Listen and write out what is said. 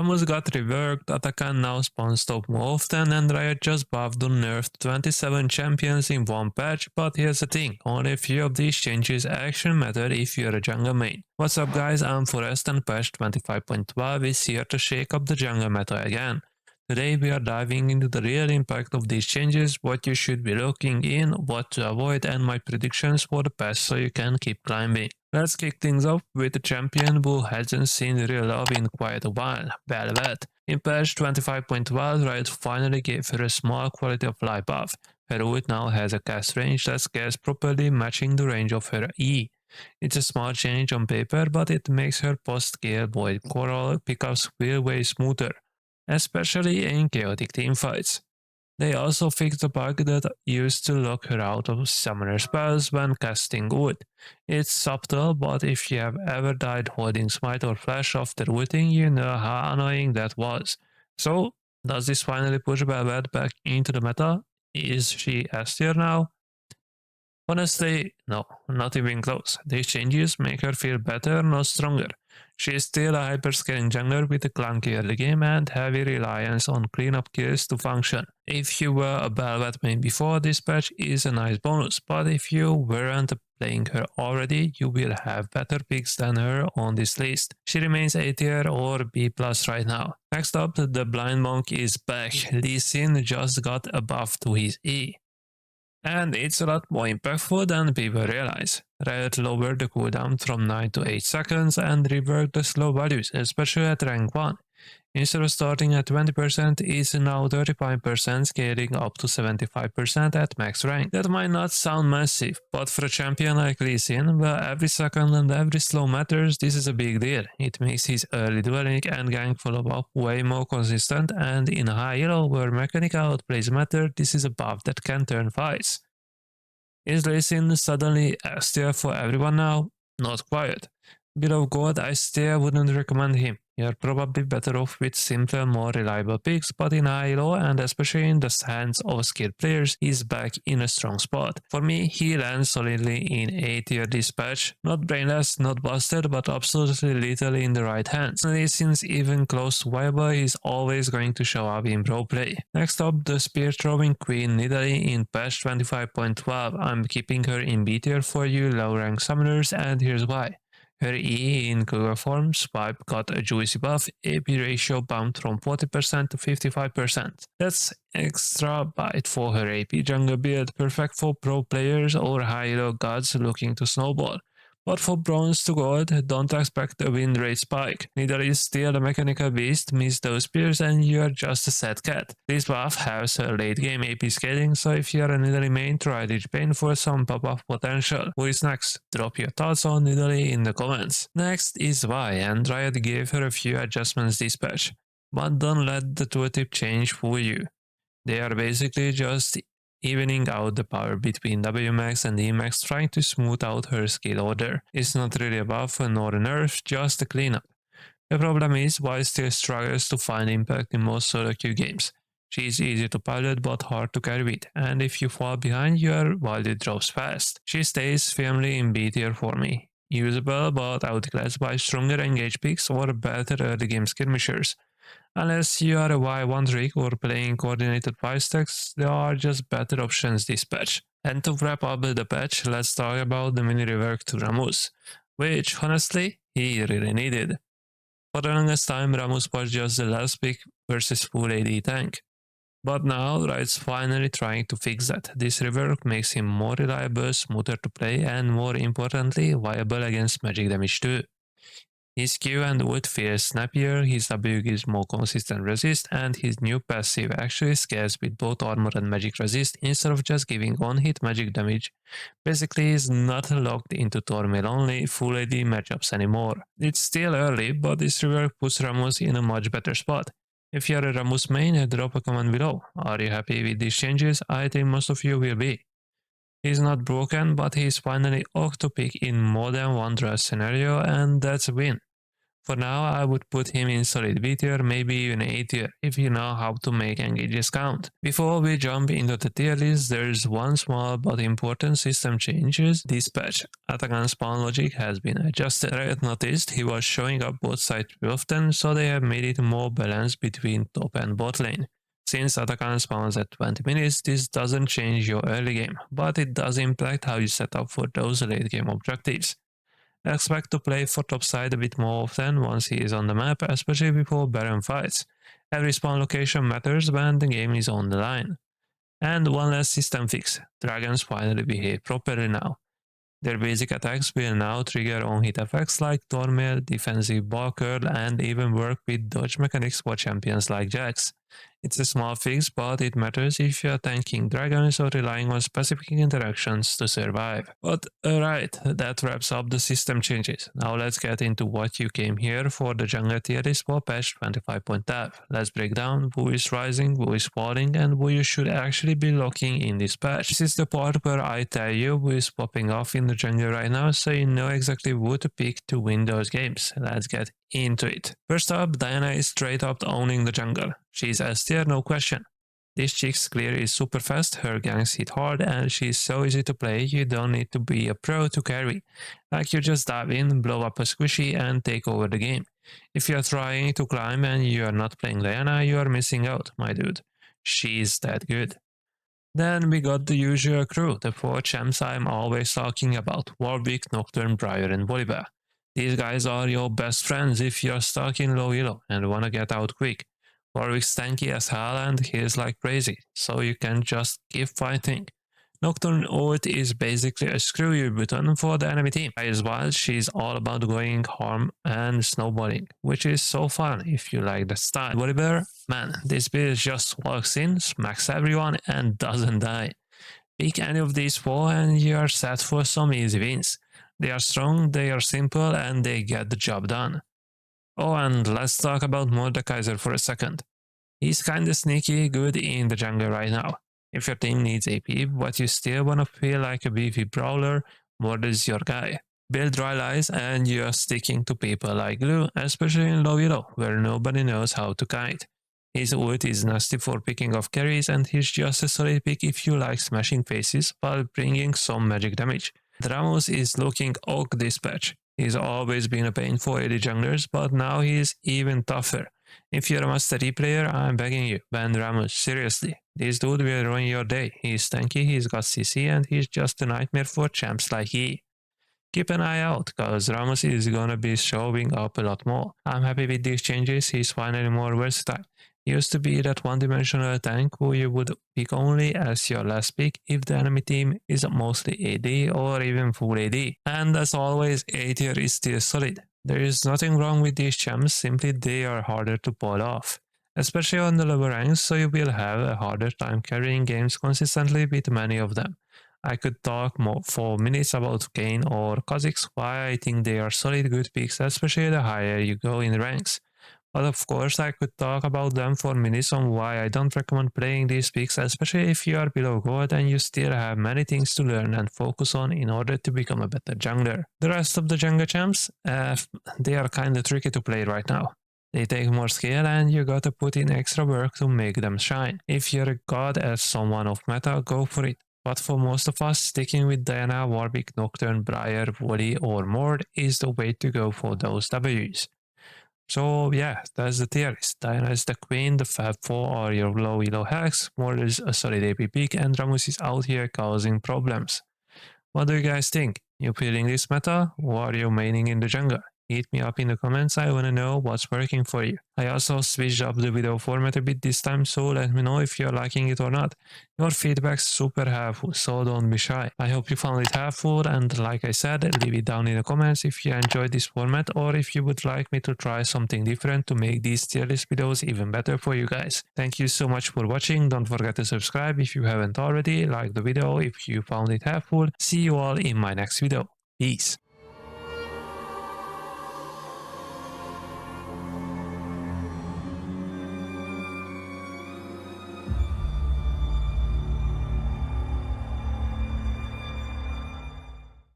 Rammus got reworked, attack can now spawn stop more often, and Riot just buffed or nerfed 27 champions in one patch, but here's the thing, only a few of these changes actually matter if you're a jungle main. What's up guys, I'm Forest and patch 25.12 is here to shake up the jungle meta again. Today we are diving into the real impact of these changes, what you should be looking in, what to avoid, and my predictions for the patch so you can keep climbing. Let's kick things off with a champion who hasn't seen real love in quite a while, Bel'Veth. In patch 25.12, Riot finally gave her a small quality of life buff. Her ult now has a cast range that scales properly, matching the range of her E. It's a small change on paper, but it makes her post-scale Void Coral pickups feel way smoother, especially in chaotic teamfights. They also fixed the bug that used to lock her out of summoner spells when casting ult. It's subtle, but if you have ever died holding smite or flash after ulting, you know how annoying that was. So, does this finally push Bel'Veth back into the meta? Is she S tier now? Honestly, no, not even close. These changes make her feel better, not stronger. She is still a hyperscaling jungler with a clunky early game and heavy reliance on cleanup kills to function. If you were a Bel'Veth main before, this patch is a nice bonus, but if you weren't playing her already, you will have better picks than her on this list. She remains A tier or B+ right now. Next up, the Blind Monk is back. Lee Sin just got a buff to his E. And it's a lot more impactful than people realize. Riot lowered the cooldown from 9 to 8 seconds and reworked the slow values, especially at rank 1. Instead of starting at 20%, it's now 35%, scaling up to 75% at max rank. That might not sound massive, but for a champion like Lee Sin, where every second and every slow matters, this is a big deal. It makes his early dueling and gank follow-up way more consistent, and in high elo, where mechanical outplays matter, this is a buff that can turn fights. Is Lee Sin suddenly S tier for everyone now? Not quite. Below gold, I still wouldn't recommend him. You're probably better off with simpler, more reliable picks, but in high elo and especially in the hands of skilled players, he's back in a strong spot. For me, he lands solidly in A tier this patch. Not brainless, not busted, but absolutely lethal in the right hands. And since even close to viable, he's always going to show up in pro play. Next up, the spear throwing queen Nidalee in patch 25.12. I'm keeping her in B tier for you low rank summoners, and here's why. Her E in Cougar form swipe got a juicy buff, AP ratio bumped from 40% to 55%. That's extra bite for her AP jungle build, perfect for pro players or high elo gods looking to snowball. But for bronze to gold, don't expect a win rate spike. Nidalee is still a mechanical beast, miss those spears and you're just a sad cat. This buff has a late game AP scaling, so if you're a Nidalee main, try Pain for some pop-off potential. Who is next? Drop your thoughts on Nidalee in the comments. Next is Vi, and Riot gave her a few adjustments this patch. But don't let the tooltip change fool you. They are basically just evening out the power between Wmax and Emax, trying to smooth out her skill order. It's not really a buff nor a nerf, just a cleanup. The problem is Vi still struggles to find impact in most solo queue games. She is easy to pilot but hard to carry with, and if you fall behind your wallet drops fast. She stays firmly in B tier for me. Usable but outclassed by stronger engage picks or better early game skirmishers. Unless you are a Y1 trick or playing coordinated fight stacks, there are just better options this patch. And to wrap up the patch, let's talk about the mini rework to Rammus, which honestly, he really needed. For the longest time, Rammus was just the last pick versus full AD tank. But now, Riot's finally trying to fix that. This rework makes him more reliable, smoother to play, and more importantly, viable against magic damage too. His Q and ult feels snappier, his W gives more consistent resist, and his new passive actually scales with both armor and magic resist instead of just giving one-hit magic damage. Basically, he's not locked into Tormail only full AD matchups anymore. It's still early, but this rework puts Rammus in a much better spot. If you're a Rammus main, drop a comment below. Are you happy with these changes? I think most of you will be. He's not broken, but he's finally off to pick in more than one draft scenario, and that's a win. For now, I would put him in solid B tier, maybe even A tier, if you know how to make engages count. Before we jump into the tier list, there's one small but important system changes this patch. Atakan spawn logic has been adjusted. Riot noticed he was showing up both sides too often, so they have made it more balanced between top and bot lane. Since Atakan spawns at 20 minutes, this doesn't change your early game, but it does impact how you set up for those late game objectives. Expect to play for topside a bit more often once he is on the map, especially before Baron fights. Every spawn location matters when the game is on the line. And one last system fix, dragons finally behave properly now. Their basic attacks will now trigger on-hit effects like Tormir, defensive ball curl, and even work with dodge mechanics for champions like Jax. It's a small fix, but it matters if you're tanking dragons or relying on specific interactions to survive. But alright, that wraps up the system changes. Now let's get into what you came here for the jungle tier list for patch 25.5. Let's break down who is rising, who is falling, and who you should actually be locking in this patch. This is the part where I tell you who is popping off in the jungle right now, so you know exactly who to pick to win those games. Let's get into it. First up, Diana is straight up owning the jungle. She's S tier, no question. This chick's clear is super fast, her ganks hit hard, and she's so easy to play you don't need to be a pro to carry. Like you just dive in, blow up a squishy, and take over the game. If you're trying to climb and you are not playing Diana, you are missing out, my dude. She's that good. Then we got the usual crew, the 4 champs I'm always talking about, Warwick, Nocturne, Briar, and Bel'Veth. These guys are your best friends if you're stuck in low elo and wanna get out quick. Warwick's tanky as hell and he's like crazy, so you can just keep fighting. Nocturne ult is basically a screw you button for the enemy team. As well, she's all about going harm and snowballing, which is so fun if you like the style. Bel'Veth, man, this bitch just walks in, smacks everyone and doesn't die. Pick any of these 4 and you're set for some easy wins. They are strong, they are simple, and they get the job done. Oh, and let's talk about Mordekaiser for a second. He's kinda sneaky good in the jungle right now. If your team needs AP, but you still wanna feel like a beefy brawler, Mord is your guy. Build dry lies and you're sticking to people like glue, especially in low elo, where nobody knows how to kite. His ult is nasty for picking off carries, and he's just a solid pick if you like smashing faces while bringing some magic damage. Rammus is looking OK this patch. He's always been a pain for AD junglers, but now he's even tougher. If you're a Master E player, I'm begging you, ban Rammus, seriously. This dude will ruin your day. He's tanky, he's got CC, and he's just a nightmare for champs like E. Keep an eye out, cause Rammus is gonna be showing up a lot more. I'm happy with these changes, he's finally more versatile. He used to be that one-dimensional tank who you would pick only as your last pick if the enemy team is mostly AD or even full AD. And as always, A tier is still solid. There is nothing wrong with these champs, simply they are harder to pull off. Especially on the lower ranks, so you will have a harder time carrying games consistently with many of them. I could talk more for minutes about Kane or Kha'Zix, why I think they are solid good picks, especially the higher you go in the ranks. But of course, I could talk about them for minutes on why I don't recommend playing these picks, especially if you are below gold and you still have many things to learn and focus on in order to become a better jungler. The rest of the jungle champs, they are kinda tricky to play right now. They take more skill and you gotta put in extra work to make them shine. If you're a god at someone of meta, go for it. But for most of us, sticking with Diana, Warwick, Nocturne, Briar, Wooly, or Mord is the way to go for those Ws. So yeah, that's the tier list. Diana is the queen, the Fab 4 are your low elo hacks, Mord is a solid AP pick, and Rammus is out here causing problems. What do you guys think? You feeling this meta, or are you maining in the jungle? Hit me up in the comments, I wanna know what's working for you. I also switched up the video format a bit this time, so let me know if you're liking it or not. Your feedback's super helpful, so don't be shy. I hope you found it helpful, and like I said, leave it down in the comments if you enjoyed this format or if you would like me to try something different to make these tier list videos even better for you guys. Thank you so much for watching, don't forget to subscribe if you haven't already, like the video if you found it helpful. See you all in my next video. Peace.